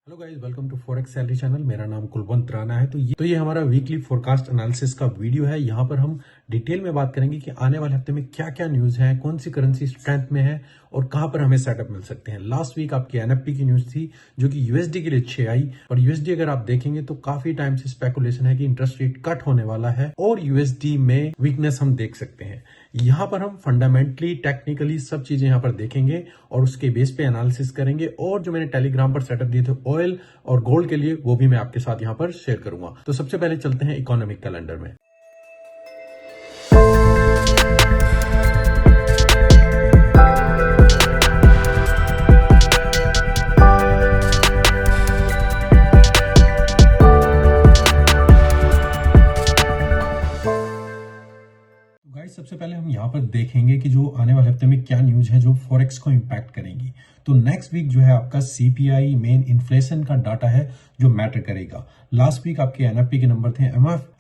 Hello guys, welcome to forex salary channel. मेरा नाम कुलवंत राणा है। तो ये हमारा वीकली फोरकास्ट एनालिसिस का वीडियो है। यहाँ पर हम डिटेल में बात करेंगे कि आने वाले हफ्ते में क्या क्या न्यूज़ है, कौन सी करेंसी स्ट्रेंथ में है और कहाँ पर हमें सेटअप मिल सकते हैं। लास्ट वीक आपकी एनएफटी की न्यूज़ थी जो कि यूएसडी के लिए अच्छी आई, और यूएसडी अगर आप देखेंगे तो काफी टाइम से स्पेकुलेशन है कि इंटरेस्ट रेट कट होने वाला है और यूएसडी में वीकनेस हम देख सकते हैं। यहाँ पर हम फंडामेंटली टेक्निकली सब चीजें यहाँ पर देखेंगे और उसके बेस पे एनालिसिस करेंगे, और जो मैंने टेलीग्राम पर सेटअप दिए थे ऑयल और गोल्ड के लिए वो भी मैं आपके साथ यहाँ पर शेयर करूंगा। तो सबसे पहले चलते हैं इकोनॉमिक कैलेंडर में। गाइस, सबसे पहले हम यहाँ पर देखेंगे कि जो आने वाले हफ्ते में क्या न्यूज है जो फॉरेक्स को इम्पैक्ट करेंगी। तो नेक्स्ट वीक जो है आपका सीपीआई मेन इन्फ्लेशन का डाटा है जो मैटर करेगा। लास्ट वीक आपके एनएफपी के नंबर थे,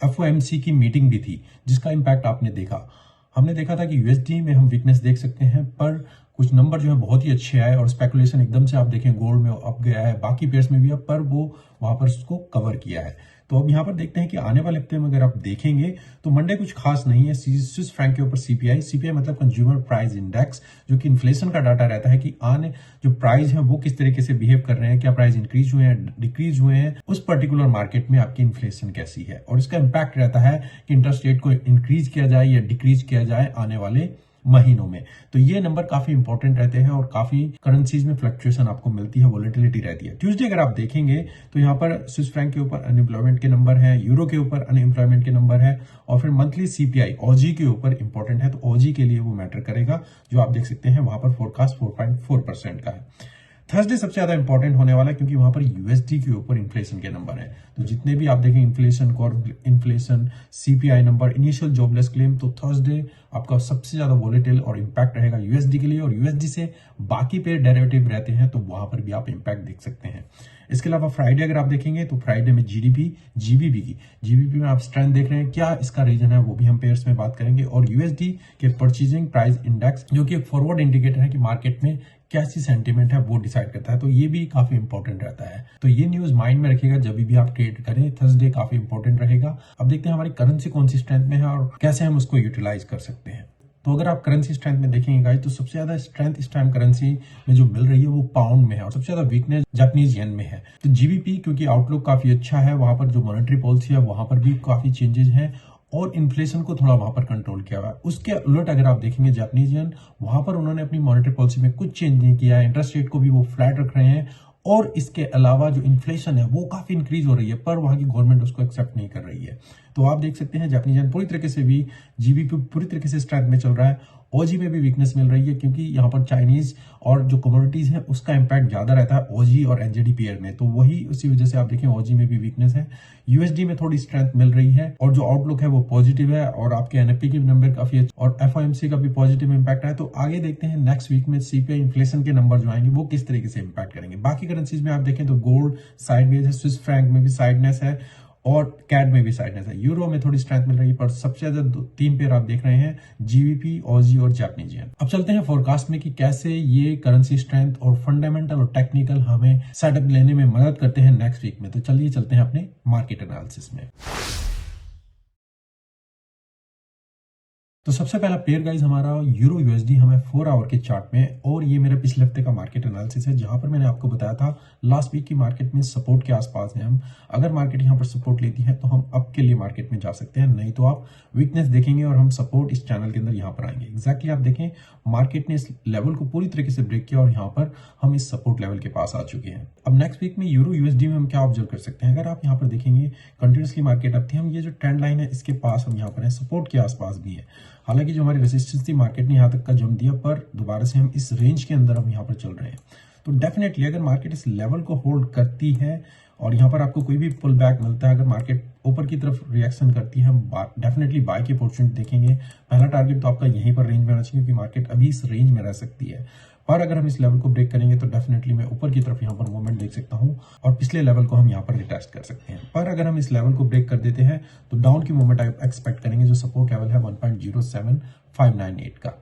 एफओएमसी की मीटिंग भी थी जिसका इम्पैक्ट आपने देखा। हमने देखा था कि यूएसडी में हम वीकनेस देख सकते हैं, पर कुछ नंबर जो है बहुत ही अच्छे आए और स्पेकुलेशन एकदम से आप देखें गोल्ड में अप गया है, बाकी पेयर्स में भी अब, पर वो वहां पर उसको कवर किया है। तो अब यहाँ पर देखते हैं कि आने वाले हफ्ते में अगर आप देखेंगे तो मंडे कुछ खास नहीं है। स्विस फ्रैंक के ऊपर सीपीआई मतलब कंज्यूमर प्राइस इंडेक्स, जो कि इन्फ्लेशन का डाटा रहता है कि आने जो प्राइस है वो किस तरीके से बिहेव कर रहे हैं, क्या प्राइस इंक्रीज हुए हैं, डिक्रीज हुए हैं, उस पर्टिकुलर मार्केट में आपकी इन्फ्लेशन कैसी है। और इसका इम्पैक्ट रहता है कि इंटरेस्ट रेट को इंक्रीज किया जाए या डिक्रीज किया जाए आने वाले महीनों में। तो ये नंबर काफी इंपॉर्टेंट रहते हैं और काफी करेंसीज में फ्लक्चुएशन आपको मिलती है, वोलेटिलिटी रहती है। ट्यूसडे अगर आप देखेंगे तो यहाँ पर स्विस फ्रैंक के ऊपर अनएम्प्लॉयमेंट के नंबर है, यूरो के ऊपर अनएम्प्लॉयमेंट के नंबर है, और फिर मंथली सीपीआई ऑजी के ऊपर इंपॉर्टेंट है। तो ऑजी के लिए वो मैटर करेगा, जो आप देख सकते हैं वहां पर फोरकास्ट 4.4% का है। थर्सडे सबसे ज्यादा इंपॉर्टेंट होने वाला है क्योंकि वहां पर यूएसडी के ऊपर इन्फ्लेशन के नंबर है। तो जितने भी आप देखें inflation, core inflation, CPI number, initial jobless claim, तो थर्सडे आपका सबसे ज्यादा वोलेटिल और इम्पैक्ट रहेगा यूएसडी के लिए। और यूएसडी से बाकी पे डेरिवेटिव रहते हैं तो वहां पर भी आप इम्पैक्ट देख सकते हैं। इसके अलावा फ्राइडे अगर आप देखेंगे तो फ्राइडे में जीबीपी में आप स्ट्रेंथ देख रहे हैं, क्या इसका रीजन है वो भी हम पेयर्स में बात करेंगे। और यूएसडी के परचेजिंग प्राइस इंडेक्स, जो कि एक फॉरवर्ड इंडिकेटर है कि मार्केट में कैसी सेंटीमेंट है, वो डिसाइड करता है। तो ये भी काफी इंपॉर्टेंट रहता है। तो ये न्यूज माइंड में रखिएगा जब भी आप ट्रेड करें। थर्सडे काफी इंपॉर्टेंट रहेगा। अब देखते हैं हमारी करेंसी कौन सी स्ट्रेंथ में है और कैसे हम उसको यूटिलाइज कर सकते हैं। तो अगर आप करेंसी स्ट्रेंथ में देखेंगे गाइस, तो सबसे ज्यादा स्ट्रेंथ इस टाइम करेंसी में जो मिल रही है वो पाउंड में है, और सबसे ज्यादा वीकनेस जापानीज येन में है। तो जीबीपी क्योंकि आउटलुक काफी अच्छा है, वहां पर जो मॉनेटरी पॉलिसी है वहां पर भी काफी चेंजेस हैं और इन्फ्लेशन को थोड़ा वहां पर कंट्रोल किया हुआ है। उसके उलट अगर आप देखेंगे जापानीज येन, वहां पर उन्होंने अपनी मॉनेटरी पॉलिसी में कुछ चेंज नहीं किया है, इंटरेस्ट रेट को भी वो फ्लैट रख रहे हैं, और इसके अलावा जो इन्फ्लेशन है वो काफी इंक्रीज हो रही है, पर वहां की गवर्नमेंट उसको एक्सेप्ट नहीं कर रही है। तो आप देख सकते हैं जापानीज येन पूरी तरीके से भी, जीबीपी पूरी तरीके से स्ट्रेंथ में चल रहा है। ओजी में भी वीकनेस मिल रही है क्योंकि यहाँ पर चाइनीज और जो कमोडिटीज है उसका इंपैक्ट ज्यादा रहता है ओजी और एनजेडी पेयर में, तो वही उसी वजह से आप देखें ओजी में भी वीकनेस है। यूएसडी में थोड़ी स्ट्रेंथ मिल रही है और जो आउटलुक है वो पॉजिटिव है, और आपके एनएफपी के नंबर काफी अच्छे और एफओएमसी का भी पॉजिटिव इंपैक्ट है। तो आगे देखते हैं नेक्स्ट वीक में सीपीआई इन्फ्लेशन के नंबर जो आएंगे वो किस तरीके से इंपैक्ट करेंगे। बाकी करेंसीज में आप देखें तो गोल्ड साइडवेज है, स्विस फ्रैंक में भी साइडनेस है और कैड में भी साइडनेस है। यूरो में थोड़ी स्ट्रेंथ मिल रही है, पर सबसे ज्यादा तीन पेयर आप देख रहे हैं, जीबीपी, ऑजी और जापानीज येन। अब चलते हैं फोरकास्ट में कि कैसे ये करेंसी स्ट्रेंथ और फंडामेंटल और टेक्निकल हमें सेटअप लेने में मदद करते हैं नेक्स्ट वीक में। तो चलिए चलते हैं अपने मार्केट एनालिसिस में। तो सबसे पहला पेयर गाइज हमारा यूरो यूएसडी हमें 4 आवर के चार्ट में, और ये मेरे पिछले हफ्ते का मार्केट एनालिसिस है जहां पर मैंने आपको बताया था लास्ट वीक की मार्केट में सपोर्ट के आसपास है हम। अगर मार्केट यहां पर सपोर्ट लेती है तो हम अप के लिए मार्केट में जा सकते हैं, नहीं तो आप वीकनेस देखेंगे और हम सपोर्ट इस चैनल के अंदर यहाँ पर आएंगे। एग्जैक्टली आप देखें मार्केट ने इस लेवल को पूरी तरीके से ब्रेक किया और यहाँ पर हम इस सपोर्ट लेवल के पास आ चुके हैं। अब नेक्स्ट वीक में यूरो यूएसडी में हम क्या ऑब्जर्व कर सकते हैं, अगर आप यहाँ पर देखेंगे कंटिन्यूसली मार्केट अप थी, हम ये जो ट्रेंड लाइन है इसके पास हम यहाँ पर है, सपोर्ट के आसपास भी है। हालांकि जो हमारी रेजिस्टेंस थी मार्केट ने यहाँ तक का जम दिया, पर दोबारा से हम इस रेंज के अंदर हम यहाँ पर चल रहे हैं। तो डेफिनेटली अगर मार्केट इस लेवल को होल्ड करती है और यहाँ पर आपको कोई भी पुल बैक मिलता है, अगर मार्केट ऊपर की तरफ रिएक्शन करती है, हम डेफिनेटली बाय की अपॉर्चुनिटी देखेंगे। पहला टारगेट तो आपका यहीं पर रेंज में आना चाहिए क्योंकि मार्केट अभी इस रेंज में रह सकती है, पर अगर हम इस लेवल को ब्रेक करेंगे तो डेफिनेटली मैं ऊपर की तरफ यहाँ पर मूवमेंट देख सकता हूँ और पिछले लेवल को हम यहाँ पर रिटेस्ट कर सकते हैं। पर अगर हम इस लेवल को ब्रेक कर देते हैं तो डाउन की मूवमेंट आप एक्सपेक्ट करेंगे, जो सपोर्ट लेवल है 1.07598 का।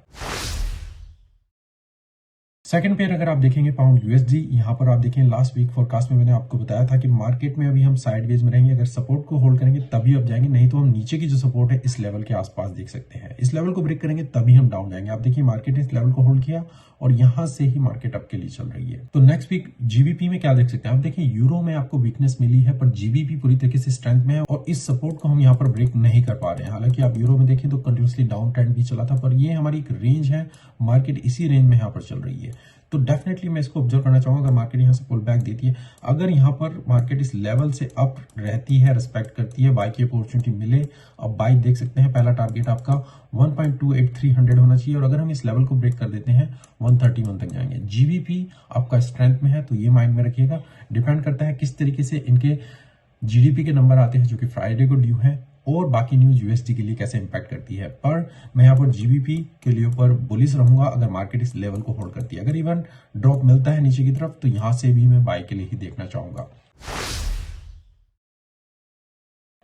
सेकंड पेयर अगर आप देखेंगे पाउंड यूएसडी, यहाँ पर आप देखें लास्ट वीक फोरकास्ट में मैंने आपको बताया था कि मार्केट में अभी हम साइडवेज में रहेंगे, अगर सपोर्ट को होल्ड करेंगे तभी अब जाएंगे, नहीं तो हम नीचे की जो सपोर्ट है इस लेवल के आसपास देख सकते हैं। इस लेवल को ब्रेक करेंगे तभी हम डाउन जाएंगे। आप देखिए मार्केट ने इस लेवल को होल्ड किया और यहां से ही मार्केट अप के लिए चल रही है। तो नेक्स्ट वीक जीबीपी में क्या देख सकते हैं, आप देखिए यूरो में आपको वीकनेस मिली है पर जीबीपी पूरी तरीके से स्ट्रेंथ में है और इस सपोर्ट को हम यहाँ पर ब्रेक नहीं कर पा रहे हैं। हालांकि आप यूरो में देखें तो कंटिन्यूसली डाउन ट्रेंड भी चला था, पर ये हमारी एक रेंज है, मार्केट इसी रेंज में यहाँ पर चल रही है। तो डेफिनेटली मैं इसको ऑब्जर्व करना चाहूंगा, अगर मार्केट यहाँ से पुल बैक देती है, अगर यहाँ पर मार्केट इस लेवल से अप रहती है, रिस्पेक्ट करती है, बाई की अपॉर्चुनिटी मिले, अब बाई देख सकते हैं पहला टारगेट आपका 1.28300 होना चाहिए और अगर हम इस लेवल को ब्रेक कर देते हैं 131 तक जाएंगे। जीबीपी आपका स्ट्रेंथ में है तो ये माइंड में रखिएगा। डिपेंड करता है किस तरीके से इनके जीडीपी के नंबर आते हैं जो कि फ्राइडे को ड्यू है और बाकी न्यूज यूएसडी के लिए कैसे इंपैक्ट करती है। पर मैं यहाँ पर जीबीपी के लिए ऊपर बुलिश रहूंगा अगर मार्केट इस लेवल को होल्ड करती है। अगर इवन ड्रॉप मिलता है नीचे की तरफ तो यहां से भी मैं बाय के लिए ही देखना चाहूंगा।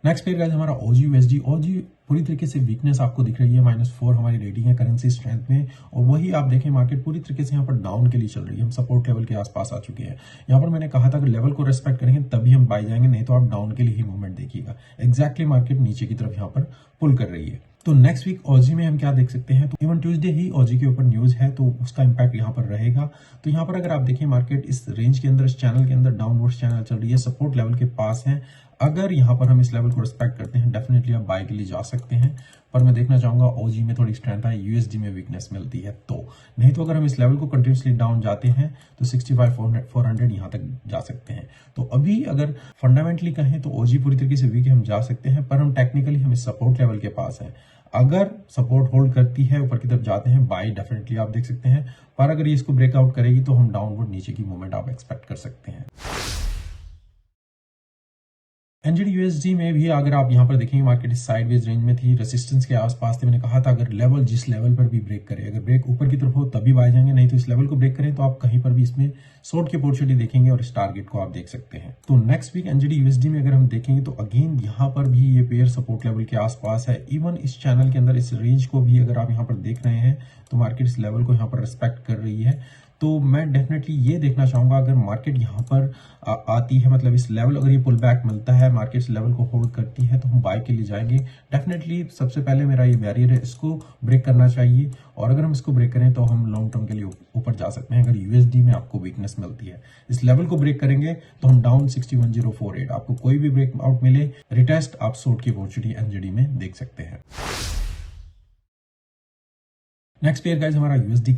नेक्स्ट पेयर गाइस हमारा ओजी यूएसडी। ओजी पूरी तरीके से वीकनेस आपको दिख रही है, -4 हमारी रेटिंग है करेंसी स्ट्रेंथ में और वही आप देखें मार्केट पूरी तरीके से यहाँ पर डाउन के लिए चल रही है। हम सपोर्ट लेवल के आसपास आ चुके हैं। यहाँ पर मैंने कहा था कि लेवल को रेस्पेक्ट करेंगे तभी हम बाय जाएंगे, नहीं तो आप डाउन के लिए ही मूवमेंट देखिएगा। एग्जैक्टली मार्केट नीचे की तरफ यहाँ पर पुल कर रही है। तो नेक्स्ट वीक ओजी में हम क्या देख सकते हैं, तो इवन ट्यूसडे ही ओजी के ऊपर न्यूज है तो उसका इंपैक्ट यहाँ पर रहेगा। तो यहाँ पर अगर आप देखिए मार्केट इस रेंज के अंदर, इस चैनल के अंदर डाउनवर्ड चैनल चल रही है, सपोर्ट लेवल के पास है। अगर यहाँ पर हम इस लेवल को रिस्पेक्ट करते हैं डेफिनेटली आप बाय के लिए जा सकते हैं, पर मैं देखना चाहूंगा ओजी में थोड़ी स्ट्रेंथ है, यूएसडी में वीकनेस मिलती है तो, नहीं तो अगर हम इस लेवल को कंटिन्यूसली डाउन जाते हैं तो 65,400 यहाँ तक जा सकते हैं। तो अभी अगर फंडामेंटली कहें तो ओजी पूरी तरीके से वीक है, हम जा सकते हैं, पर हम टेक्निकली हम इस सपोर्ट लेवल के पास है। अगर सपोर्ट होल्ड करती है ऊपर की तरफ जाते हैं बाय डेफिनेटली आप देख सकते हैं, पर अगर ये इसको ब्रेकआउट करेगी तो हम डाउनवर्ड नीचे की मूवमेंट आप एक्सपेक्ट कर सकते हैं। एनजेडी यूएसडी में भी अगर आप यहाँ पर देखेंगे मार्केट इस साइडवेज रेंज में थी, रेजिस्टेंस के आसपास थी। मैंने कहा था अगर लेवल जिस लेवल पर भी ब्रेक करे, अगर ब्रेक ऊपर की तरफ हो तभी बाय जाएंगे, नहीं तो इस लेवल को ब्रेक करें तो आप कहीं पर भी इसमें शॉर्ट की अपॉर्चुनिटी देखेंगे और इस टारगेट को आप देख सकते हैं। तो नेक्स्ट वीक एनजेडी यूएसडी में अगर हम देखेंगे तो अगेन यहाँ पर भी ये पेयर सपोर्ट लेवल के आसपास है। इवन इस चैनल के अंदर इस रेंज को भी अगर आप यहाँ पर देख रहे हैं तो मार्केट इस लेवल को यहाँ पर रिस्पेक्ट कर रही है। तो मैं डेफिनेटली ये देखना चाहूंगा अगर मार्केट यहाँ पर आती है, मतलब इस लेवल अगर ये पुल बैक मिलता है, मार्केट इस लेवल को होल्ड करती है तो हम बाय के लिए जाएंगे। डेफिनेटली सबसे पहले मेरा ये बैरियर है, इसको ब्रेक करना चाहिए और अगर हम इसको ब्रेक करें तो हम लॉन्ग टर्म के लिए ऊपर जा सकते हैं। अगर यूएसडी में आपको वीकनेस मिलती है, इस लेवल को ब्रेक करेंगे तो हम डाउन 61,048, आपको कोई भी ब्रेकआउट मिले रिटेस्ट आप शॉर्ट की अपॉर्चुनिटी एनजेडी में देख सकते हैं। नेक्स्ट पेयर गाइस हमारा यूएसडी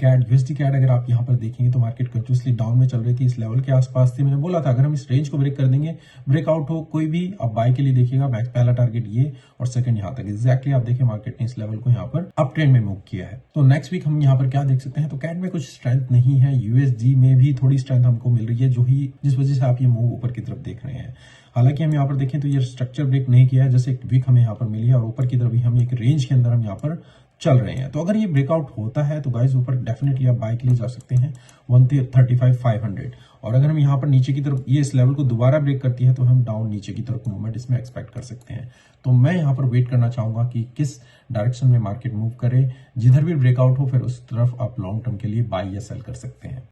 कैड अगर आप यहाँ पर देखेंगे तो मार्केट कंटिन्यूसली डाउन में चल रही थी, इस लेवल के आसपास थी। मैंने बोला था अगर हम इस रेंज को ब्रेक कर देंगे, ब्रेकआउट हो कोई भी, आप बाय के लिए देखिएगा। मैक्स पहला टारगेट ये और सेकंड यहाँ तक एग्जैक्टली आप देखिए मार्केट ने इस लेवल को यहाँ पर अप ट्रेंड में मूव किया है। तो नेक्स्ट वीक हम यहाँ पर क्या देख सकते हैं, तो कैड में कुछ स्ट्रेंथ नहीं है, यूएसडी में भी थोड़ी स्ट्रेंथ हमको मिल रही है जिस वजह से आप ये मूव ऊपर की तरफ देख रहे हैं। हालांकि हम यहाँ पर देखें तो ये स्ट्रक्चर ब्रेक नहीं किया है, जैसे एक वीक हमें यहाँ पर मिली है और ऊपर की तरफ भी हम एक रेंज के अंदर हम यहाँ पर चल रहे हैं। तो अगर ये ब्रेकआउट होता है तो गाइस ऊपर डेफिनेटली आप बाय के लिए जा सकते हैं 135,500 और अगर हम यहाँ पर नीचे की तरफ ये इस लेवल को दोबारा ब्रेक करती है तो हम डाउन नीचे की तरफ मूवमेंट इसमें एक्सपेक्ट कर सकते हैं। तो मैं यहाँ पर वेट करना चाहूंगा कि किस डायरेक्शन में मार्केट मूव करे, जिधर भी ब्रेकआउट हो फिर उस तरफ आप लॉन्ग टर्म के लिए बाय या सेल कर सकते हैं।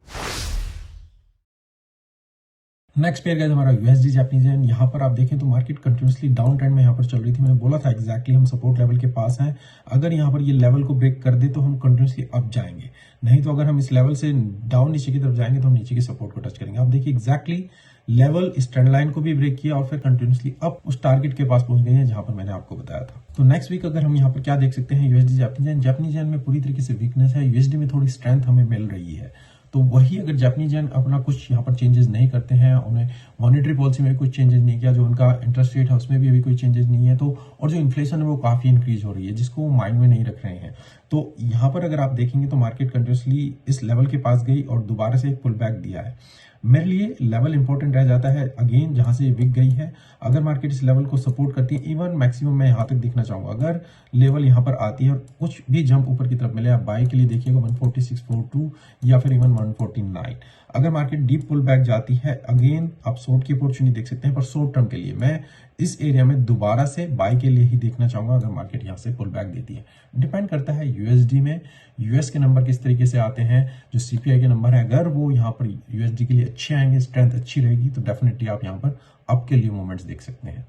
नेक्स्ट पेयर गाइस हमारा यूएसडी जापानीज येन। यहाँ पर आप देखें तो मार्केट कंटिन्यूसली डाउन ट्रेंड में यहाँ पर चल रही थी। मैंने बोला था एग्जैक्टली हम सपोर्ट लेवल के पास हैं, अगर यहाँ पर ये लेवल को ब्रेक कर दे तो हम कंटिन्यूसली अप जाएंगे, नहीं तो अगर हम इस लेवल से डाउन नीचे की तरफ जाएंगे तो हम नीचे की सपोर्ट को टच करेंगे। आप देखिए एग्जैक्टली लेवल इस ट्रेंड लाइन को भी ब्रेक किया और फिर कंटिन्यूसली अप उस टारगेट के पास पहुंच गए हैं जहां पर मैंने आपको बताया था। तो नेक्स्ट वीक अगर हम यहाँ पर क्या देख सकते हैं, यूएसडी जापानीज येन में पूरी तरीके से वीकनेस है, यूएसडी में थोड़ी स्ट्रेंथ हमें मिल रही है। तो वही अगर जापानीज येन अपना कुछ यहाँ पर चेंजेस नहीं करते हैं, उन्हें मॉनेटरी पॉलिसी में कुछ चेंजेस नहीं किया, जो उनका इंटरेस्ट रेट है उसमें भी अभी कोई चेंजेस नहीं है, तो और जो इन्फ्लेशन है वो काफी इंक्रीज हो रही है जिसको वो माइंड में नहीं रख रहे हैं। तो यहाँ पर अगर आप देखेंगे तो मार्केट कंटिन्यूसली इस लेवल के पास गई और दोबारा से एक पुल बैक दिया है। मेरे लिए लेवल इंपॉर्टेंट रह जाता है अगेन जहां से विक गई है। अगर मार्केट इस लेवल को सपोर्ट करती है, इवन मैक्सिमम मैं यहां तक देखना चाहूंगा, अगर लेवल यहां पर आती है और कुछ भी जंप ऊपर की तरफ मिले, आप बाय के लिए देखिएगा 146.42 या फिर इवन 149। अगर मार्केट डीप पुल बैक जाती है अगेन आप शॉर्ट की अपॉर्चुनिटी देख सकते हैं, पर शॉर्ट टर्म के लिए मैं इस एरिया में दोबारा से बाय के लिए ही देखना चाहूंगा अगर मार्केट यहाँ से पुल बैक देती है। डिपेंड करता है यूएसडी में यूएस के नंबर किस तरीके से आते हैं, जो सीपीआई के नंबर है अगर वो यहाँ पर यूएसडी के लिए अच्छे आएंगे, स्ट्रेंथ अच्छी रहेगी तो डेफिनेटली आप यहाँ पर अप के लिए मूवमेंट्स देख सकते हैं।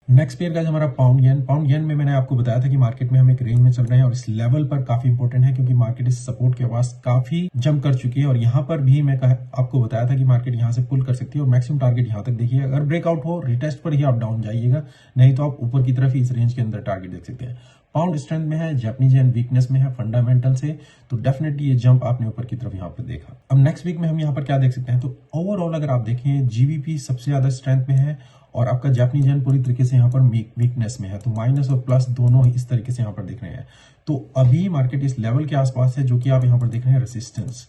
नेक्स्ट पेयर गाइस हमारा पाउंड येन में मैंने आपको बताया था कि मार्केट में हम एक रेंज में चल रहे हैं और इस लेवल पर काफी इंपॉर्टेंट है क्योंकि मार्केट इस सपोर्ट के पास काफी जंप कर चुकी है और यहाँ पर भी मैं आपको बताया था कि मार्केट यहाँ से पुल कर सकती है और मैक्सिमम टारगेट यहाँ तक देखिए। अगर ब्रेकआउट हो रिटेस्ट पर ही आप डाउन जाइएगा, नहीं तो आप ऊपर की तरफ ही इस रेंज के अंदर टारगेट देख सकते हैं। पाउंड स्ट्रेंथ में है, जापानीज येन वीकनेस में है फंडामेंटल से, तो डेफिनेटली ये जंप आपने ऊपर की तरफ यहाँ पर देखा। अब नेक्स्ट वीक में हम यहाँ पर क्या देख सकते हैं, तो ओवरऑल अगर आप देखें जीबीपी सबसे ज्यादा स्ट्रेंथ में है और आपका जापानीज येन पूरी तरीके से यहाँ पर वीकनेस में है, तो माइनस और प्लस दोनों इस तरीके से यहाँ पर दिख रहे हैं। तो अभी मार्केट इस लेवल के आसपास है जो कि आप यहाँ पर देख रहे हैं रेसिस्टेंस।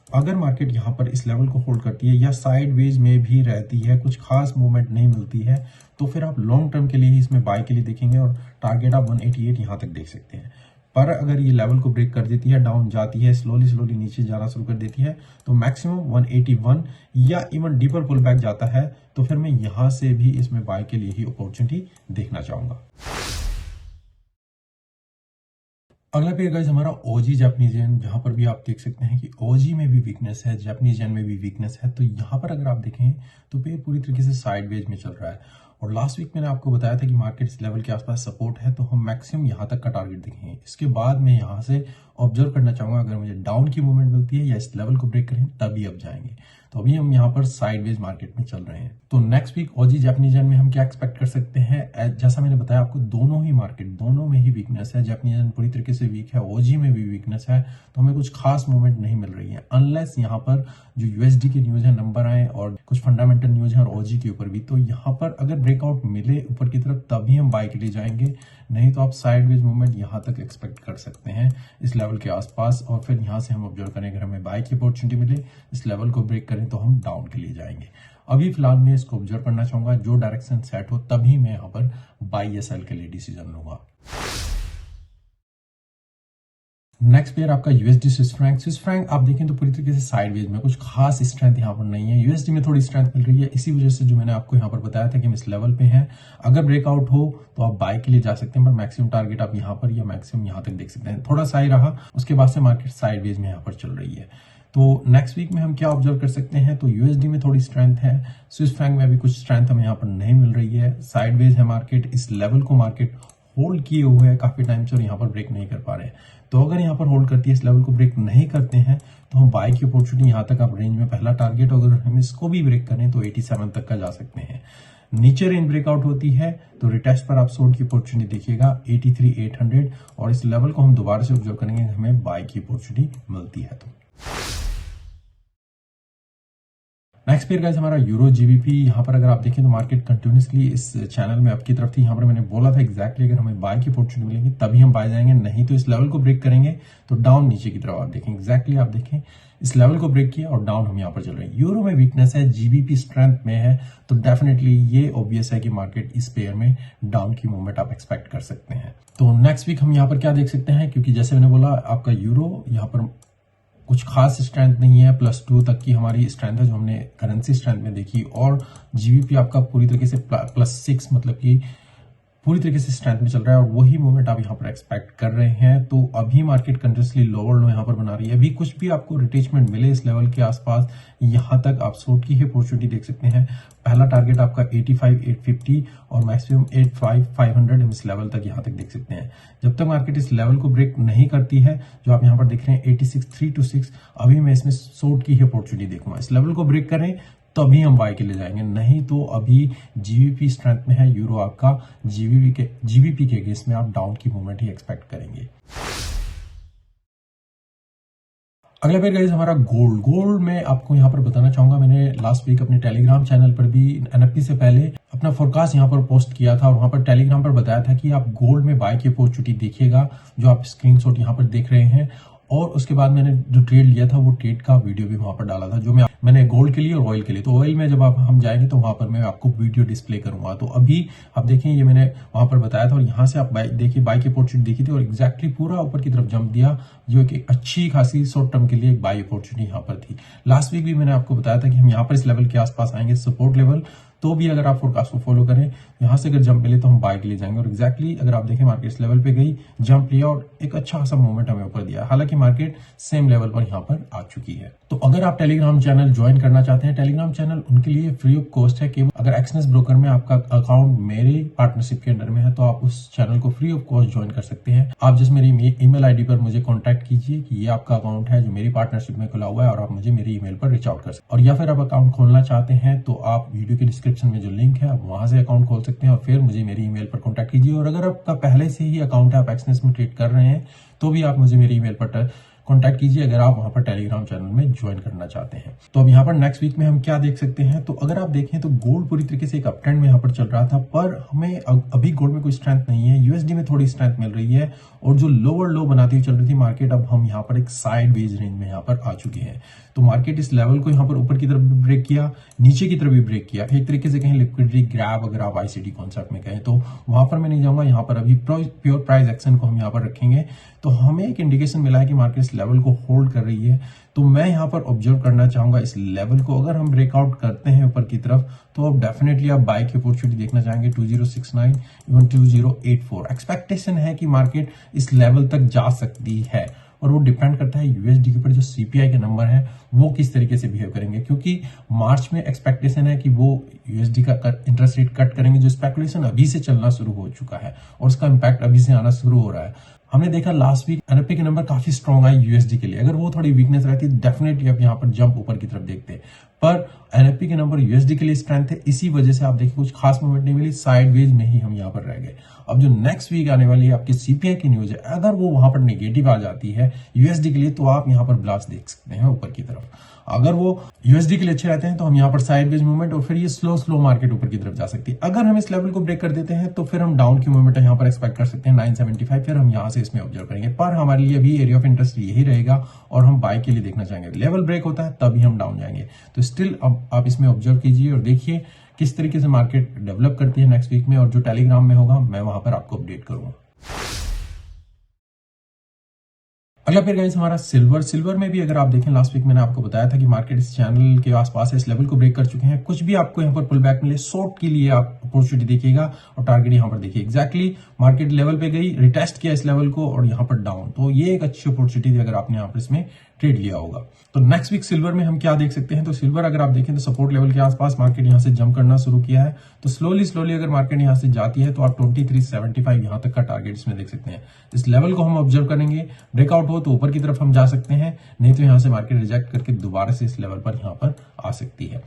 अगर मार्केट यहाँ पर इस लेवल को होल्ड करती है या साइडवेज में भी रहती है, कुछ खास मूवमेंट नहीं मिलती है, तो फिर आप लॉन्ग टर्म के लिए ही इसमें बाय के लिए देखेंगे और टारगेट आप 188 यहाँ तक देख सकते हैं। पर अगर ये लेवल को ब्रेक कर देती है, डाउन जाती है, स्लोली नीचे जाना शुरू कर देती है, तो मैक्सिमम 181 या इवन डीपर पुल बैक जाता है, तो फिर मैं यहां से भी इसमें बाय के लिए ही अपॉर्चुनिटी देखना चाहूंगा। अगला पेयर गाइस हमारा ओजी जापानीज येन, जहां पर भी आप देख सकते हैं कि ओजी में भी वीकनेस है, जापानीज येन में भी वीकनेस है। तो यहां पर अगर आप देखें तो पेयर पूरी तरीके से साइडवेज में चल रहा है और लास्ट वीक मैंने आपको बताया था कि मार्केट इस लेवल के आसपास सपोर्ट है, तो हम मैक्सिमम यहां तक का टारगेट देखेंगे। इसके बाद मैं यहां से ऑब्जर्व करना चाहूंगा अगर मुझे डाउन की मूवमेंट मिलती है या इस लेवल को ब्रेक करें तभी अब जाएंगे। तो अभी हम यहाँ पर साइडवेज मार्केट में चल रहे हैं। तो नेक्स्ट वीक ओजी जापानीज येन में हम क्या एक्सपेक्ट कर सकते हैं, जैसा मैंने बताया आपको दोनों ही मार्केट दोनों में ही वीकनेस है। जापानीज येन पूरी तरीके से वीक है, ओजी में भी वीकनेस है, तो हमें कुछ खास मूवमेंट नहीं मिल रही है अनलेस यहाँ पर जो यूएसडी के न्यूज है नंबर आए और कुछ फंडामेंटल न्यूज है और ओजी के ऊपर भी। तो यहाँ पर अगर ब्रेकआउट मिले ऊपर की तरफ तभी हम बाय के लिए जाएंगे, नहीं तो आप साइडवेज मूवमेंट यहाँ तक एक्सपेक्ट कर सकते हैं इस लेवल के आसपास और फिर यहाँ से हम ऑब्जर्व करें अगर हमें बाय की अपॉर्चुनिटी मिले, इस लेवल को ब्रेक करें तो हम डाउन के लिए जाएंगे। अभी फिलहाल मैं इसको ऑब्जर्व करना चाहूंगा, जो डायरेक्शन सेट हो तभी मैं यहाँ पर बाय या सेल के लिए डिसीजन लूंगा। नेक्स्ट पेयर आपका यूएसडी स्विस फ्रैंक आप देखें तो पूरी तरीके से साइडवेज में, कुछ खास स्ट्रेंथ यहाँ पर नहीं है। यूएसडी में थोड़ी स्ट्रेंथ मिल रही है, इसी वजह से जो मैंने आपको यहाँ पर बताया था कि हम इस लेवल पे हैं, अगर ब्रेकआउट हो तो आप बाय के लिए जा सकते हैं, पर मैक्सिमम टारगेट आप यहाँ पर या मैक्सिमम यहाँ तक देख सकते हैं। थोड़ा सा ही रहा, उसके बाद से मार्केट साइडवेज में यहाँ पर चल रही है। तो नेक्स्ट वीक में हम क्या ऑब्जर्व कर सकते हैं, तो यूएसडी में थोड़ी स्ट्रेंथ है, स्विस फ्रैंक में भी कुछ स्ट्रेंथ हमें यहाँ पर नहीं मिल रही है, साइडवेज है मार्केट, इस लेवल को मार्केट होल्ड किए हुए है काफी टाइम से और यहाँ पर ब्रेक नहीं कर पा रहे हैं। तो अगर यहाँ पर होल्ड करती है, इस लेवल को ब्रेक नहीं करते हैं, तो हम बाय की अपॉर्चुनिटी यहाँ तक आप रेंज में पहला टारगेट, अगर हम इसको भी ब्रेक करें तो 87 तक का जा सकते हैं। नीचे रेंज ब्रेकआउट होती है तो रिटेस्ट पर आप शॉर्ट की अपॉर्चुनिटी देखिएगा 83,800 और इस लेवल को हम दोबारा से ऑब्जर्व करेंगे, हमें बाय की अपॉर्चुनिटी मिलती है। तो नेक्स्ट पेयर गाइस हमारा यूरो जीबीपी, यहाँ पर अगर आप देखें तो मार्केट कंटिन्यूसली इस चैनल में अप की तरफ थी। यहाँ पर मैंने बोला था एग्जैक्टली अगर हमें बाय की अपॉर्चुनिटी मिलेगी तभी हम बाय जाएंगे, नहीं तो इस लेवल को ब्रेक करेंगे तो डाउन नीचे की तरफ आप देखें, एग्जैक्टली आप देखें इस लेवल को ब्रेक किया और डाउन हम यहाँ पर चल रहे हैं। यूरो में वीकनेस है, जीबीपी स्ट्रेंथ में है, तो डेफिनेटली ये ऑब्वियस है कि मार्केट इस पेयर में डाउन की मूवमेंट आप एक्सपेक्ट कर सकते हैं। तो नेक्स्ट वीक हम यहाँ पर क्या देख सकते हैं, क्योंकि जैसे मैंने बोला आपका यूरो यहाँ पर कुछ खास स्ट्रेंथ नहीं है, +2 तक की हमारी स्ट्रेंथ है जो हमने करेंसी स्ट्रेंथ में देखी, और जीबीपी आपका पूरी तरीके से +6 मतलब कि पूरी तरीके से स्ट्रेंथ में चल रहा है और वही मूवमेंट आप यहाँ पर एक्सपेक्ट कर रहे हैं। तो अभी मार्केट कंटिन्यूसली लोअर लो यहाँ पर बना रही है, अभी कुछ भी आपको रिटेचमेंट मिले इस लेवल के आसपास, यहाँ तक आप शॉर्ट की ही अपॉर्चुनिटी देख सकते हैं। पहला टारगेट आपका 85,850 और मैक्सिमम 85,500 इस लेवल तक यहाँ तक देख सकते हैं। जब तक मार्केट इस लेवल को ब्रेक नहीं करती है, जो आप यहाँ पर देख रहे हैं 86,326, अभी मैं इसमें शॉर्ट की ही अपॉर्चुनिटी देखूंगा। इस लेवल को ब्रेक करें तभी हम बाय के लिए जाएंगे, नहीं तो अभी जीबीपी स्ट्रेंथ में है यूरो आपका, जीबीपी के अगेंस्ट में आप डाउन की मूवमेंट ही एक्सपेक्ट करेंगे। अगला पेयर गाइस हमारा गोल्ड में आपको यहाँ पर बताना चाहूंगा, मैंने लास्ट वीक अपने टेलीग्राम चैनल पर भी एनएफपी से पहले अपना फोरकास्ट यहाँ पर पोस्ट किया था और वहां पर टेलीग्राम पर बताया था कि आप गोल्ड में बाय की अपॉर्चुनिटी देखिएगा, जो आप स्क्रीनशॉट यहाँ पर देख रहे हैं। और उसके बाद मैंने जो ट्रेड लिया था वो ट्रेड का वीडियो भी वहां पर डाला था, जो मैंने गोल्ड के लिए और ऑयल के लिए। तो ऑयल में जब हम जाएंगे तो वहां पर मैं आपको वीडियो डिस्प्ले करूंगा। तो अभी आप देखें, ये मैंने वहां पर बताया था और यहाँ से आप देखिए बाई की अपॉर्चुनिटी देखी थी और एग्जैक्टली पूरा ऊपर की तरफ जंप दिया, जो कि अच्छी खासी शॉर्ट टर्म के लिए एक बाई अपॉर्चुनिटी यहाँ पर थी। लास्ट वीक भी मैंने आपको बताया था कि हम यहाँ पर इस लेवल के आसपास आएंगे, सपोर्ट लेवल। तो भी अगर आप फोरकास्ट को फॉलो करें, यहाँ से अगर जंप मिले तो हम बाय के लिए जाएंगे। और एग्जैक्टली अगर आप देखें, मार्केट इस लेवल पे गई, जंप लिया और एक अच्छा खासा मूवमेंट हमें ऊपर दिया। हालांकि मार्केट सेम लेवल पर यहाँ पर आ चुकी है। तो अगर आप टेलीग्राम चैनल ज्वाइन करना चाहते हैं, टेलीग्राम चैनल उनके लिए फ्री ऑफ कॉस्ट है। केवल अगर एक्सनेस ब्रोकर में आपका अकाउंट मेरे पार्टनरशिप के अंडर में है तो आप उस चैनल को फ्री ऑफ कॉस्ट ज्वाइन कर सकते हैं। आप जिस मेरी ईमेल आईडी पर मुझे कॉन्टैक्ट कीजिए कि ये आपका अकाउंट है जो मेरी पार्टनरशिप में खुला हुआ है, और आप मुझे मेरी ईमेल पर रीच आउट कर सकते हैं। और या फिर आप अकाउंट खोलना चाहते हैं तो आप वीडियो के डिस्क्रिप्शन में जो लिंक है आप वहां से अकाउंट खोल सकते हैं और फिर मुझे मेरी ईमेल पर कॉन्टैक्ट कीजिए। और अगर आपका पहले से ही अकाउंट है, आप एक्सनेस में ट्रेड कर रहे हैं, तो भी आप मुझे मेरी ईमेल पर कॉन्टैक्ट कीजिए अगर आप वहां पर टेलीग्राम चैनल में ज्वाइन करना चाहते हैं। तो अब यहाँ पर नेक्स्ट वीक में हम क्या देख सकते हैं, तो अगर आप देखें तो गोल्ड पूरी तरीके से एक अप ट्रेंड में यहाँ पर चल रहा था, पर हमें अभी गोल्ड में कोई स्ट्रेंथ नहीं है। यूएसडी में थोड़ी स्ट्रेंथ मिल रही है और जो लोअर लो बनाती हुई चल रही थी मार्केट, अब हम यहाँ पर एक साइड वेज रेंज में यहाँ पर आ चुके हैं। तो मार्केट इस लेवल को यहाँ पर ऊपर की तरफ भी ब्रेक किया, नीचे की तरफ भी ब्रेक किया। एक तरीके से कहें लिक्विडिटी ग्रैब, अगर आप आईसीडी कॉन्सेप्ट में कहें, तो वहां पर मैं नहीं जाऊंगा। यहाँ पर अभी प्योर प्राइस एक्शन को हम यहाँ पर रखेंगे। तो हमें एक इंडिकेशन मिला है कि मार्केट इस लेवल को होल्ड कर रही है, तो मैं यहाँ पर ऑब्जर्व करना चाहूंगा इस लेवल को। अगर हम ब्रेकआउट करते हैं ऊपर की तरफ तो अब डेफिनेटली आप बाय की अपॉर्चुनिटी देखना चाहेंगे 2069 इवन 2084। एक्सपेक्टेशन है कि मार्केट इस लेवल तक जा सकती है और वो डिपेंड करता है यूएसडी के ऊपर जो सीपीआई के नंबर है वो किस तरीके से बिहेव करेंगे, क्योंकि मार्च में एक्सपेक्टेशन है कि वो यूएसडी का इंटरेस्ट रेट कट करेंगे, जो स्पेकुलेशन अभी से चलना शुरू हो चुका है और उसका इंपैक्ट अभी से आना शुरू हो रहा है। हमने देखा लास्ट वीक एनएफपी के नंबर काफी स्ट्रॉन्ग आए यूएसडी के लिए, अगर वो थोड़ी वीकनेस रहती डेफिनेटली आप यहाँ पर जंप ऊपर की तरफ देखते, पर एनएफपी के नंबर यूएसडी के लिए स्ट्रेंथ है, इसी वजह से आप देखिए कुछ खास मूवमेंट नहीं मिली, साइडवेज में ही हम यहाँ पर रह गए। अब जो नेक्स्ट वीक आने वाली है आपकी सीपीआई की न्यूज है, अगर वो वहां पर नेगेटिव आ जाती है यूएसडी के लिए तो आप यहाँ पर ब्लास्ट देख सकते हैं ऊपर की तरफ। अगर वो यूएसडी के लिए अच्छे रहते हैं तो हम यहाँ पर साइडवेज मूवमेंट और फिर ये स्लो मार्केट ऊपर की तरफ जा सकती है। अगर हम इस लेवल को ब्रेक कर देते हैं तो फिर हम डाउन की मूवमेंट यहाँ पर एक्सपेक्ट कर सकते हैं 975, फिर हम यहाँ से इसमें ऑब्जर्व करेंगे। पर हमारे लिए अभी एरिया ऑफ इंटरेस्ट यही रहेगा और हम बाय के लिए देखना चाहेंगे। लेवल ब्रेक होता है तभी हम डाउन जाएंगे। तो स्टिल अब आप इसमें ऑब्जर्व कीजिए और देखिए किस तरीके से मार्केट डेवलप करती है नेक्स्ट वीक में, और जो टेलीग्राम में होगा मैं वहां पर आपको अपडेट करूंगा। अगला फिर गाइस हमारा सिल्वर में भी अगर आप देखें, लास्ट वीक मैंने आपको बताया था कि मार्केट इस चैनल के आसपास है, इस लेवल को ब्रेक कर चुके हैं। कुछ भी आपको यहाँ पर पुल बैक मिले शॉर्ट के लिए आप अपॉर्चुनिटी देखिएगा और टारगेट यहाँ पर देखिए। एग्जैक्टली मार्केट लेवल पे गई, रिटेस्ट किया इस लेवल को और यहाँ पर डाउन, तो ये एक अच्छी अपॉर्चुनिटी थी अगर आपने यहाँ पर इसमें ट्रेड लिया होगा। तो नेक्स्ट वीक सिल्वर में हम क्या देख सकते हैं, तो सिल्वर अगर आप देखें तो सपोर्ट लेवल के आसपास मार्केट यहाँ से जंप करना शुरू किया है। तो स्लोली अगर मार्केट यहाँ से जाती है तो आप 2375 यहाँ तक का टारगेट इसमें देख सकते हैं। इस लेवल को हम ऑब्जर्व करेंगे, ब्रेकआउट हो तो ऊपर की तरफ हम जा सकते हैं, नहीं तो यहाँ से मार्केट रिजेक्ट करके दोबारा से इस लेवल पर यहाँ पर आ सकती है।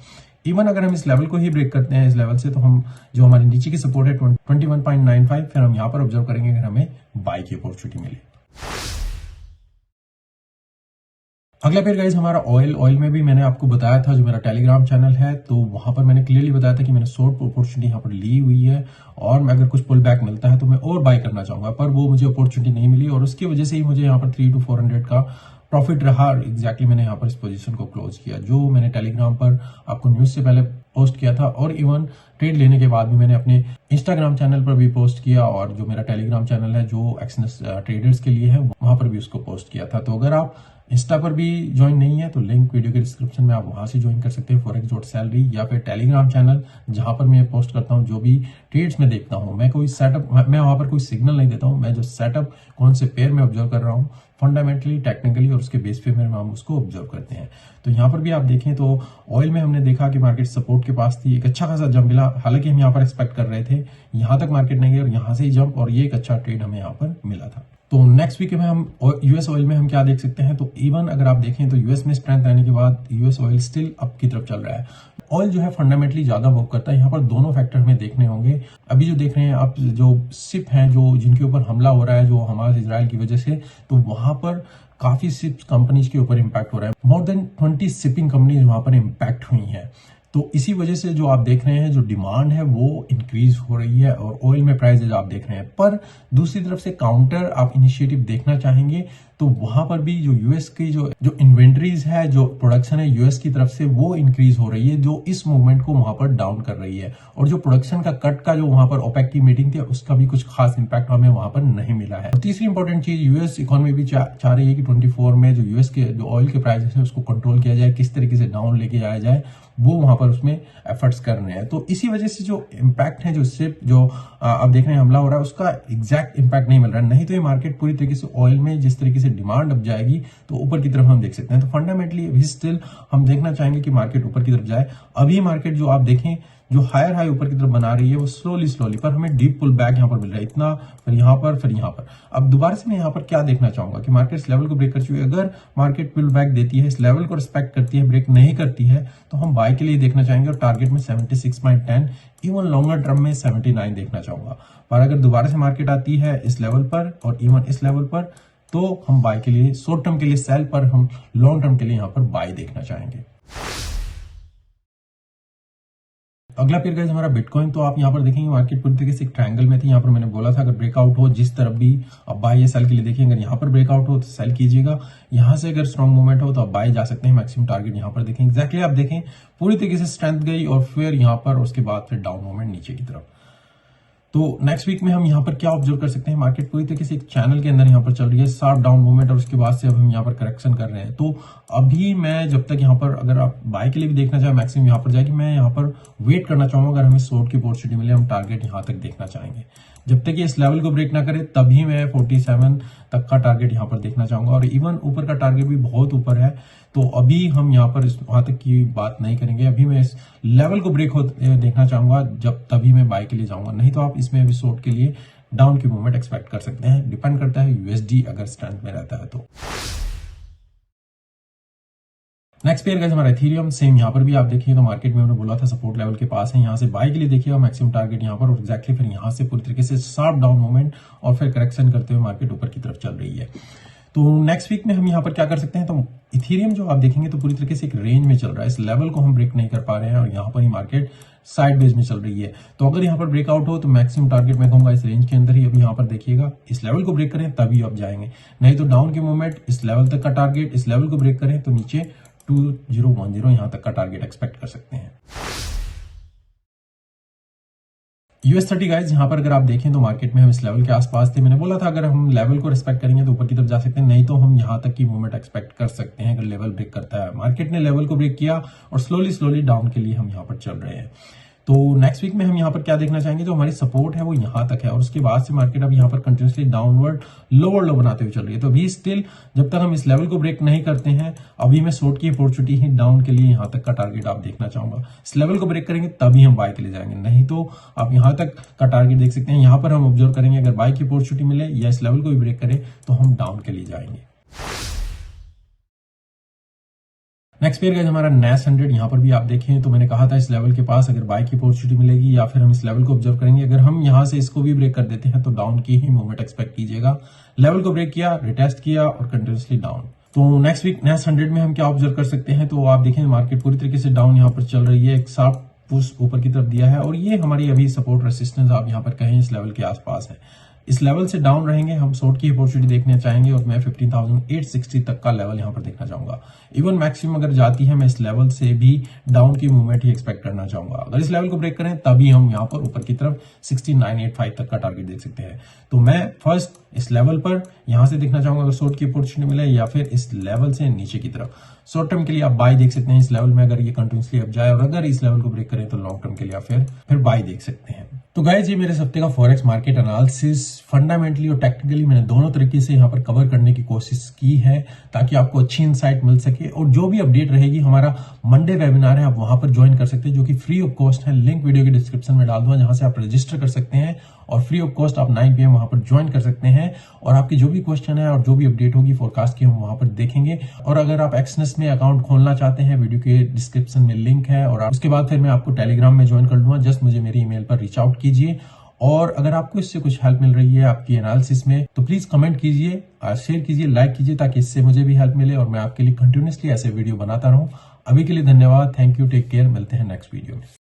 इवन अगर हम इस लेवल को ही ब्रेक करते हैं इस लेवल से, तो हम जो हमारी नीचे की सपोर्ट है 21.95, फिर हम यहाँ पर ऑब्जर्व करेंगे अगर हमें बाय की अपॉर्चुनिटी मिले। अगला फिर गाइस हमारा ऑयल में भी मैंने आपको बताया था, जो मेरा टेलीग्राम चैनल है तो वहां पर मैंने क्लियरली बताया था कि मैंने शॉर्ट अपॉर्चुनिटी यहाँ पर ली हुई है और मैं अगर कुछ पुल बैक मिलता है तो मैं और बाय करना चाहूंगा, पर वो मुझे अपॉर्चुनिटी नहीं मिली और उसकी वजह से ही मुझे यहाँ पर 300 to 400 का प्रॉफिट रहा। एग्जैक्टली मैंने यहाँ पर इस पोजीशन को क्लोज किया, जो मैंने टेलीग्राम पर आपको न्यूज से पहले पोस्ट किया था और इवन ट्रेड लेने के बाद भी मैंने अपने इंस्टाग्राम चैनल पर भी पोस्ट किया और जो मेरा टेलीग्राम चैनल है जो एक्सनेस ट्रेडर्स के लिए है वहां पर भी उसको पोस्ट किया था। तो अगर आप इंस्टा पर भी ज्वाइन नहीं है तो लिंक वीडियो के डिस्क्रिप्शन में आप वहां से ज्वाइन कर सकते हैं, forex.salary, या फिर टेलीग्राम चैनल जहां पर मैं पोस्ट करता हूं जो भी ट्रेड्स में देखता हूं। मैं कोई सेटअप, मैं वहां पर कोई सिग्नल नहीं देता हूं, मैं जो सेटअप कौन से पेयर में ऑब्जर्व कर रहा हूं फंडामेंटली टेक्निकली और उसके बेस पे हम उसको ऑब्जर्व करते हैं। तो यहाँ पर भी आप देखें तो ऑयल में हमने देखा कि मार्केट सपोर्ट के पास थी, एक अच्छा खासा जंप मिला, हालांकि हम यहाँ पर एक्सपेक्ट कर रहे थे यहाँ तक मार्केट नहीं गई और यहाँ से ही जंप, और ये एक अच्छा ट्रेड हमें यहाँ पर मिला था। तो नेक्स्ट वीक में हम यूएस ऑयल में हम क्या देख सकते हैं, तो इवन अगर आप देखें तो यूएस में स्ट्रेंथ रहने के बाद यूएस ऑयल स्टिल अप की तरफ चल रहा है। ऑयल जो है फंडामेंटली ज्यादा मूव करता है, यहाँ पर दोनों फैक्टर हमें देखने होंगे। अभी जो देख रहे हैं आप, जो शिप हैं जो जिनके ऊपर हमला हो रहा है जो हमारे इजराइल की वजह से, तो वहां पर काफी शिप कंपनीज के ऊपर इंपैक्ट हो रहा है। मोर देन 20 शिपिंग कंपनीज वहां पर इंपैक्ट हुई हैं। तो इसी वजह से जो आप देख रहे हैं जो डिमांड है वो इंक्रीज हो रही है और ऑयल में प्राइसेज आप देख रहे हैं। पर दूसरी तरफ से काउंटर आप इनिशिएटिव देखना चाहेंगे तो वहां पर भी जो यूएस की जो इन्वेंट्रीज है, जो प्रोडक्शन है यूएस की तरफ से, वो इंक्रीज हो रही है, जो इस मूवमेंट को वहां पर डाउन कर रही है। और जो प्रोडक्शन का कट का जो वहां पर ओपेक की मीटिंग थी, उसका भी कुछ खास इंपैक्ट हमें वहां पर नहीं मिला है। तीसरी इंपॉर्टेंट चीज, यूएस इकोनॉमी भी चाह रही है कि 24 में जो यूएस के जो ऑयल के प्राइसेस है उसको कंट्रोल किया जाए, किस तरीके से डाउन लेके आया जाए, वो वहां पर उसमें एफर्ट्स कर रहे हैं। तो इसी वजह से जो इम्पैक्ट है, जो इससे जो अब देख रहे हैं हमला हो रहा है, उसका एग्जैक्ट इम्पैक्ट नहीं मिल रहा है। नहीं तो ये मार्केट पूरी तरीके से ऑयल में जिस तरीके से डिमांड अब जाएगी तो ऊपर की तरफ हम देख सकते हैं। तो फंडामेंटली अभी स्टिल हम देखना चाहेंगे कि मार्केट ऊपर की तरफ जाए। अभी मार्केट जो आप देखें, जो हायर हाई ऊपर की तरफ बना रही है, वो स्लोली पर हमें डीप पुल बैक यहाँ पर मिल रहा है, इतना फिर यहाँ पर फिर यहाँ पर। अब दोबारा से मैं यहाँ पर क्या देखना चाहूंगा कि मार्केट इस लेवल को ब्रेक कर चुकी है। अगर मार्केट पुल बैक देती है, इस लेवल को रिस्पेक्ट करती है, ब्रेक नहीं करती है, तो हम बाय के लिए देखना चाहेंगे और टारगेट में 76.10, इवन लॉन्गर टर्म में 79 देखना चाहूंगा। पर अगर दोबारा से मार्केट आती है इस लेवल पर और इवन इस लेवल पर, तो हम बाय के लिए, शॉर्ट टर्म के लिए सेल पर, हम लॉन्ग टर्म के लिए यहाँ पर बाय देखना चाहेंगे। अगला पेयर गाइस हमारा बिटकॉइन। तो आप यहाँ पर देखेंगे मार्केट पूरी तरीके से एक ट्रायंगल में थी। यहाँ पर मैंने बोला था अगर ब्रेकआउट हो जिस तरफ भी, अब बाय या सेल के लिए देखिए। अगर यहाँ पर ब्रेकआउट हो तो सेल कीजिएगा, यहाँ से अगर स्ट्रॉन्ग मूवमेंट हो तो आप बाय जा सकते हैं। मैक्सिमम टारगेट यहाँ पर देखें, एक्जैक्टली आप देखें पूरी तरीके से स्ट्रेंथ गई और फिर यहाँ पर उसके बाद फिर डाउन मूवमेंट नीचे की तरफ। तो नेक्स्ट वीक में हम यहाँ पर क्या ऑब्जर्व कर सकते हैं, मार्केट पूरी तरीके से एक चैनल के अंदर यहाँ पर चल रही है, शार्प डाउन मूवमेंट, और उसके बाद से अब हम यहाँ पर करेक्शन कर रहे हैं। तो अभी मैं जब तक यहाँ पर, अगर आप बाय के लिए भी देखना चाहें, मैक्सिमम यहाँ पर जाएगी, मैं यहाँ पर वेट करना चाहूंगा। अगर हमें शॉर्ट की अपॉर्चुनिटी मिले, हम टारगेट यहाँ तक देखना चाहेंगे। जब तक ये इस लेवल को ब्रेक ना करे तभी मैं 47 तक का टारगेट यहाँ पर देखना चाहूंगा। और इवन ऊपर का टारगेट भी बहुत ऊपर है, तो अभी हम यहाँ पर वहां तक की बात नहीं करेंगे। अभी मैं इस लेवल को ब्रेक हो देखना चाहूंगा, जब तभी मैं बाय के लिए जाऊंगा। नहीं तो आप इसमें अभी शॉर्ट के लिए डाउन की मूवमेंट एक्सपेक्ट कर सकते हैं। डिपेंड करता है यूएसडी अगर स्ट्रेंथ में रहता है तो। नेक्स्ट पेयर गाइस हमारा इथेरियम। सेम यहाँ पर भी आप देखिए तो मार्केट में हमने बोला था सपोर्ट लेवल के पास है, यहाँ से बाय के लिए देखिएगा, मैक्सिमम टारगेट यहाँ पर, और एक्जैक्टली फिर यहाँ से पूरी तरीके से शार्प डाउन मूवमेंट और फिर करेक्शन करते हुए मार्केट ऊपर की तरफ चल रही है। तो नेक्स्ट वीक में हम यहाँ पर क्या कर सकते हैं, तो इथेरियम जो आप देखेंगे तो पूरी तरीके से एक रेंज में चल रहा है। इस लेवल को हम ब्रेक नहीं कर पा रहे हैं और यहाँ पर ही मार्केट साइड बेज में चल रही है। तो अगर यहाँ पर ब्रेकआउट हो तो मैक्सिमम टारगेट मैं कहूंगा इस रेंज के अंदर ही। अभी यहाँ पर देखिएगा इस लेवल को ब्रेक करें तभी आप जाएंगे, नहीं तो डाउन की मूवमेंट इस लेवल तक का टारगेट, इस लेवल को ब्रेक करें तो नीचे 2010 यहाँ तक का टारगेट एक्सपेक्ट कर सकते हैं। US30 गाइज यहाँ पर अगर आप देखें तो मार्केट में हम इस लेवल के आसपास थे। मैंने बोला था अगर हम लेवल को रिस्पेक्ट करेंगे तो ऊपर की तरफ जा सकते हैं, नहीं तो हम यहाँ तक की मूवमेंट एक्सपेक्ट कर सकते हैं अगर लेवल ब्रेक करता है। मार्केट ने लेवल को ब्रेक किया और स्लोली डाउन के लिए हम यहाँ पर चल रहे हैं। तो नेक्स्ट वीक में हम यहाँ पर क्या देखना चाहेंगे, जो हमारी सपोर्ट है वो यहाँ तक है और उसके बाद से मार्केट अब यहाँ पर कंटिन्यूसली डाउनवर्ड लोअर लो बनाते हुए चल रही है। तो अभी स्टिल जब तक हम इस लेवल को ब्रेक नहीं करते हैं, अभी मैं शॉर्ट की अपॉर्चुनिटी ही डाउन के लिए यहाँ तक का टारगेट आप देखना चाहूंगा। इस लेवल को ब्रेक करेंगे तभी हम बाय के लिए जाएंगे, नहीं तो आप यहाँ तक का टारगेट देख सकते हैं। यहाँ पर हम ऑब्जर्व करेंगे अगर बाय की अपॉर्चुनिटी मिले या इस लेवल को भी ब्रेक करें तो हम डाउन के लिए जाएंगे। नेक्स्ट पेयर गाइस हमारा NAS 100। यहाँ पर भी आप देखें तो मैंने कहा था इस लेवल के पास अगर बाय की अपॉर्चुनिटी मिलेगी या फिर हम इस लेवल को ऑब्जर्व करेंगे। अगर हम यहाँ से इसको भी ब्रेक कर देते हैं तो डाउन की ही मूवमेंट एक्सपेक्ट कीजिएगा। लेवल को ब्रेक किया, रिटेस्ट किया और कंटिन्यूसली डाउन। तो नेक्स्ट वीक NAS 100 में हम क्या ऑब्जर्व कर सकते हैं, तो आप देखें मार्केट पूरी तरीके से डाउन यहाँ पर चल रही है, एक शार्प पुश ऊपर की तरफ दिया है और ये हमारी अभी सपोर्ट रेसिस्टेंस आप यहाँ पर कहें इस लेवल के आसपास है। इस लेवल से डाउन रहेंगे, हम शॉर्ट की अपॉर्चुनिटी देखना चाहेंगे और मैं 15,860 तक का लेवल यहां पर देखना चाहूंगा। इवन मैक्सिमम अगर जाती है मैं इस लेवल से भी डाउन की मूवमेंट ही एक्सपेक्ट करना चाहूंगा। अगर इस लेवल को ब्रेक करें तभी हम यहां पर ऊपर की तरफ 6985 तक का टारगेट देख सकते हैं। तो मैं फर्स्ट इस लेवल पर यहां से देखना चाहूंगा अगर शॉर्ट की अपॉर्चुनिटी मिले, या फिर इस लेवल से नीचे की तरफ। शॉर्ट टर्म के लिए आप बाय देख सकते हैं इस लेवल में, अगर ये कंटिन्यूसली अप जाए, और अगर इस लेवल को ब्रेक करें तो लॉन्ग टर्म के लिए आप फिर बाय देख सकते हैं। तो गाइस ये मेरे हफ्ते का फॉरेक्स मार्केट एनालिसिस फंडामेंटली और टेक्निकली मैंने दोनों तरीके से यहाँ पर कवर करने की कोशिश की है ताकि आपको अच्छी इंसाइट मिल सके। और जो भी अपडेट रहेगी, हमारा मंडे वेबिनार है, आप वहां पर ज्वाइन कर सकते हैं जो कि फ्री ऑफ कॉस्ट है। लिंक वीडियो के डिस्क्रिप्शन में डाल दूंगा, जहां से आप रजिस्टर कर सकते हैं और फ्री ऑफ कॉस्ट आप 9 PM वहां पर ज्वाइन कर सकते हैं। और आपकी जो भी क्वेश्चन है और जो भी अपडेट होगी फोरकास्ट की, हम वहां पर देखेंगे। और अगर आप एक्सनेस में अकाउंट खोलना चाहते हैं, वीडियो के डिस्क्रिप्शन में लिंक है, और उसके बाद फिर मैं आपको टेलीग्राम में ज्वाइन कर दूंगा। जस्ट मुझे मेरी ईमेल पर रीच आउट कीजिए। और अगर आपको इससे कुछ हेल्प मिल रही है आपकी एनालिसिस में, तो प्लीज कमेंट कीजिए, शेयर कीजिए, लाइक कीजिए, ताकि इससे मुझे भी हेल्प मिले और मैं आपके लिए कंटिन्यूसली ऐसे वीडियो बनाता रहूं। अभी के लिए धन्यवाद, थैंक यू, टेक केयर, मिलते हैं नेक्स्ट वीडियो में।